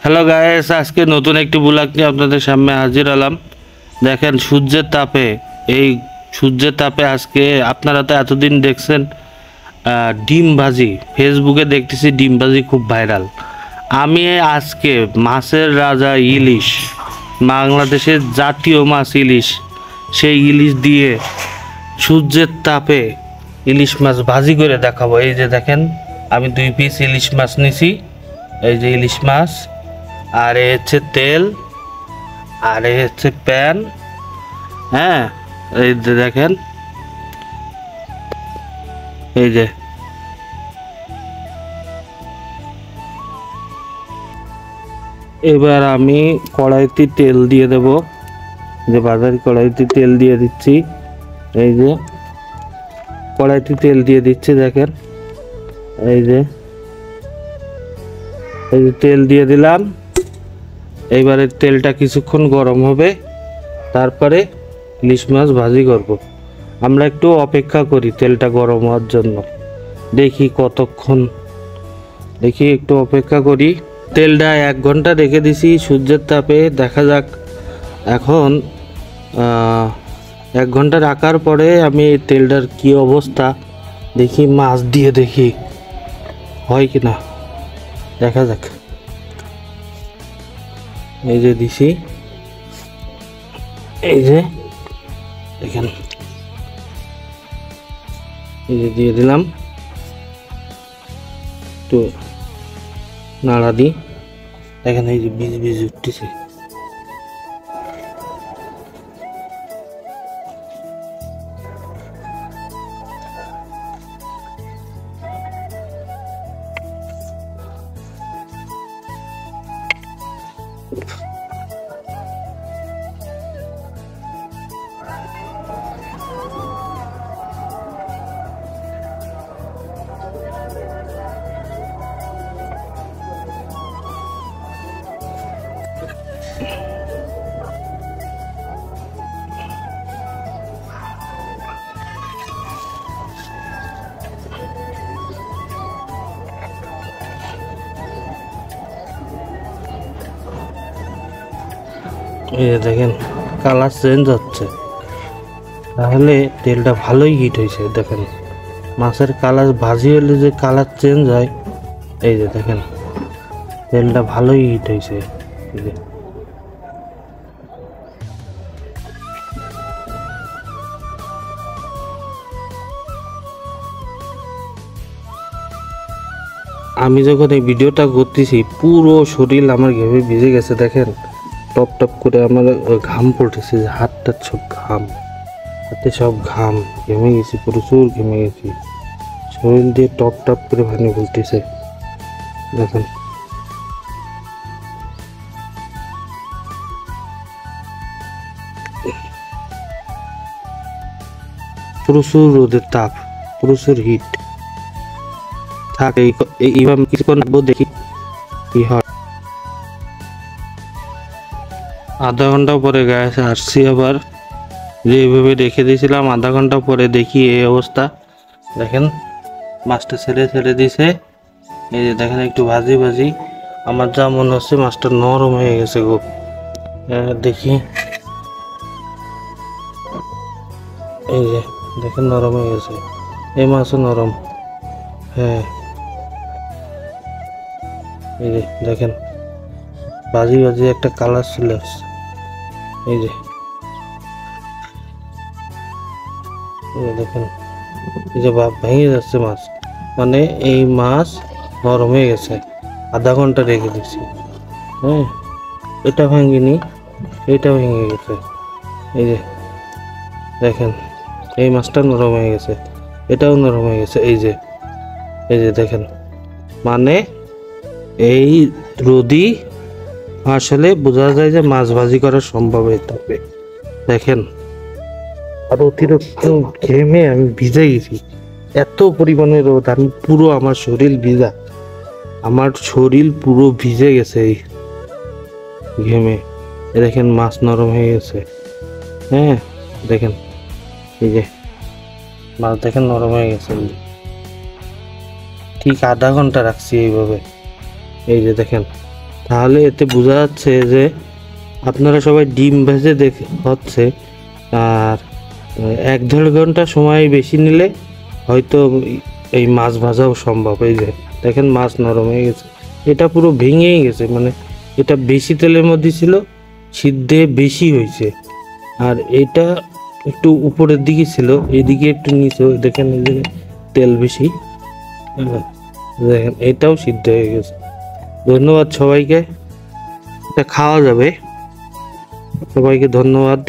Hello guys, আজকে নতুন একটি ব্লগ নিয়ে আপনাদের সামনে হাজির হলাম। দেখেন সূর্যের তাপে আজকে আপনারা তো এতদিন দেখছেন ডিম ভাজি, ফেসবুকে দেখতেছি ডিম ভাজি খুব ভাইরাল। আমি আজকে মাছের রাজা ইলিশ, বাংলাদেশের জাতীয় মাছ ইলিশ, সেই ইলিশ দিয়ে সূর্যের তাপে ইলিশ মাছ ভাজি করে দেখাবো। এই যে দেখেন, আমি 2 পিস ইলিশ মাছ নিছি। এই যে ইলিশ মাছ, আর এ হচ্ছে তেল, আর এ হচ্ছে প্যান। হ্যাঁ, এই যে দেখেন, এই যে এবার আমি কড়াইতে তেল দিয়ে দেব। যে বাজারে কড়াইতে তেল দিয়ে দিচ্ছি। এই যে কড়াইতে তেল দিয়ে দিচ্ছি, দেখেন এই যে তেল দিয়ে দিলাম। এইবারে তেলটা কিছুক্ষণ গরম হবে, তারপরে ইলিশ মাছ ভাজি করব। আমরা একটু অপেক্ষা করি তেলটা গরম হওয়ার জন্য, দেখি কতক্ষণ, দেখি একটু অপেক্ষা করি। তেলটা 1 ঘন্টা রেখে দিছি সূর্যের তাপে, দেখা যাক। এখন 1 ঘন্টা রাখার পরে আমি এই তেলটার কি অবস্থা দেখি, মাছ দিয়ে দেখি হয় কি না, দেখা যাক। এই যে দিছি, এই যে দেখেন, এই যে দিয়ে দিলাম, তো নাড়া দিই। দেখেন এই যে বীজ বীজ উঠতেছে। এই দেখেন কালার চেঞ্জ হচ্ছে, তাহলে তেলটা ভালোই হিট হয়েছে। দেখেন মাছের কালার ভাজি হলে যে কালার চেঞ্জ হয়, এই যে দেখেন তেলটা ভালোই হিট হয়েছে। আমি যখন এই ভিডিওটা করতেছি, পুরো শরীর আমার ঘেমে ভিজে গেছে। দেখেন টপ টপ করে আমার ঘাম পড়তেছে, হাতটা সব ঘাম, হাতে সব ঘাম, ঘেমে গেছি, প্রচুর ঘেমে গেছি। শরীর দিয়ে টপ টপ করে পানি পড়তেছে। দেখেন প্রচুর রোদের তাপ, প্রচুর হিট। থাক এইভাবে কিছুক্ষণ রাখবো, দেখি কি হয়। আধা ঘন্টা পরে গ্যাস আসছি আবার, যে এইভাবে রেখে দিয়েছিলাম। আধা ঘন্টা পরে দেখি এই অবস্থা। দেখেন মাছটা ছেড়ে দিছে। এই যে দেখেন একটু ভাজি ভাজি, আমার যা মনে হচ্ছে মাছটা নরম হয়ে গেছে গো। দেখি, এই যে দেখেন নরম হয়ে গেছে, এই মাছও নরম। হ্যাঁ, এই যে দেখেন ভাজি ভাজি একটা কালার চলে আসছে। এই যে দেখেন, এই যে ভাব ভেঙে যাচ্ছে মাছ, মানে এই মাছ নরম হয়ে গেছে। আধা ঘন্টা রেখে দিচ্ছি। হ্যাঁ, এটা ভাঙিনি, এটা ভেঙে গেছে। এই যে দেখেন এই মাছটা নরম হয়ে গেছে, এটাও নরম হয়ে গেছে। এই যে দেখেন, মানে এই রোদি আসলে বোঝা যায় যে মাছ ভাজি করা সম্ভব হতে হবে। দেখেন, আর অতিরিক্ত ঘেমে আমি ভিজে গেছি, এত পরিমাণে রোদ, আমি পুরো আমার শরীর ভিজা, আমার শরীর পুরো ভিজে গেছে এই ঘেমে। দেখেন মাছ নরম হয়ে গেছে। হ্যাঁ দেখেন, এই যে মাছ দেখেন নরম হয়ে গেছে। ঠিক আধা ঘন্টা রাখছি এইভাবে। এই যে দেখেন তাহলে এতে বোঝা যাচ্ছে যে আপনারা সবাই ডিম ভেজে দেখে হচ্ছে, আর 1-1.5 ঘন্টা সময় বেশি নিলে হয়তো এই মাছ ভাজাও সম্ভব। এই যে দেখেন মাছ নরম হয়ে গেছে, এটা পুরো ভেঙেই গেছে, মানে এটা বেশি তেলের মধ্যে ছিল, সিদ্ধে বেশি হয়েছে। আর এটা একটু উপরের দিকে ছিল, এদিকে একটু নিচে, দেখেন এই যে তেল বেশি। দেখেন এটাও সিদ্ধ হয়ে গেছে। ধন্যবাদ সবাইকে, এটা খাওয়া যাবে। সবাইকে ধন্যবাদ।